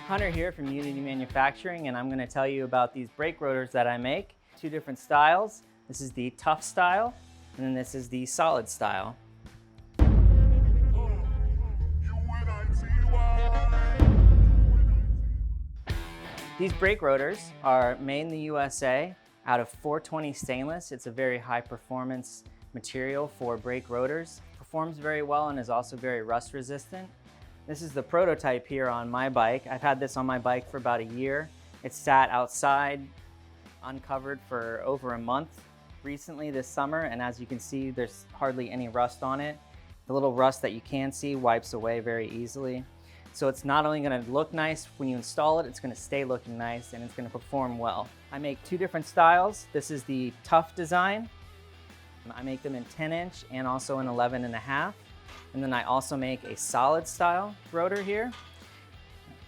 Hunter here from Unity Manufacturing, and I'm going to tell you about these brake rotors that I make. Two different styles. This is the Tuff style, and then this is the Solid style. These brake rotors are made in the USA out of 420 stainless. It's a very high performance material for brake rotors. Performs very well and is also very rust resistant. This is the prototype here on my bike. I've had this on my bike for about a year. It's sat outside, uncovered for over a month recently this summer, and as you can see, there's hardly any rust on it. The little rust that you can see wipes away very easily. So it's not only going to look nice when you install it, it's going to stay looking nice and it's going to perform well. I make two different styles. This is the Tuff design. I make them in 10-inch and also in 11.5. And then I also make a solid style rotor here.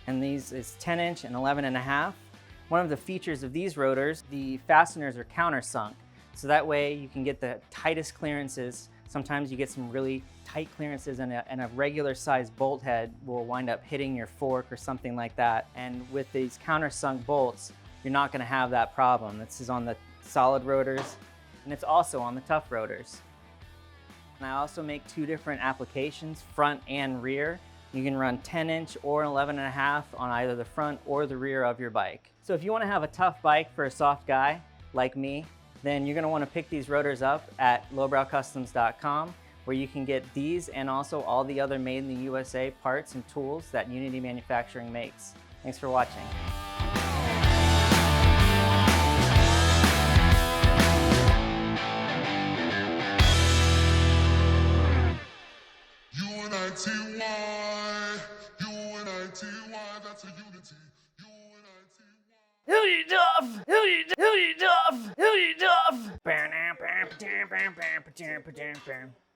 And these is 10-inch and 11.5. One of the features of these rotors, the fasteners are countersunk. So that way you can get the tightest clearances. Sometimes you get some really tight clearances and a regular sized bolt head will wind up hitting your fork or something like that. And with these countersunk bolts, you're not going to have that problem. This is on the Solid Rotors, and it's also on the Tuff Rotors. And I also make two different applications, front and rear. You can run 10-inch or 11.5 on either the front or the rear of your bike. So if you want to have a tough bike for a soft guy like me, then you're going to want to pick these rotors up at lowbrowcustoms.com, where you can get these and also all the other made in the USA parts and tools that Unity Manufacturing makes. Thanks for watching. That's a unity. Who you Tuff? Who you Tuff? Who you Tuff? Who you Tuff?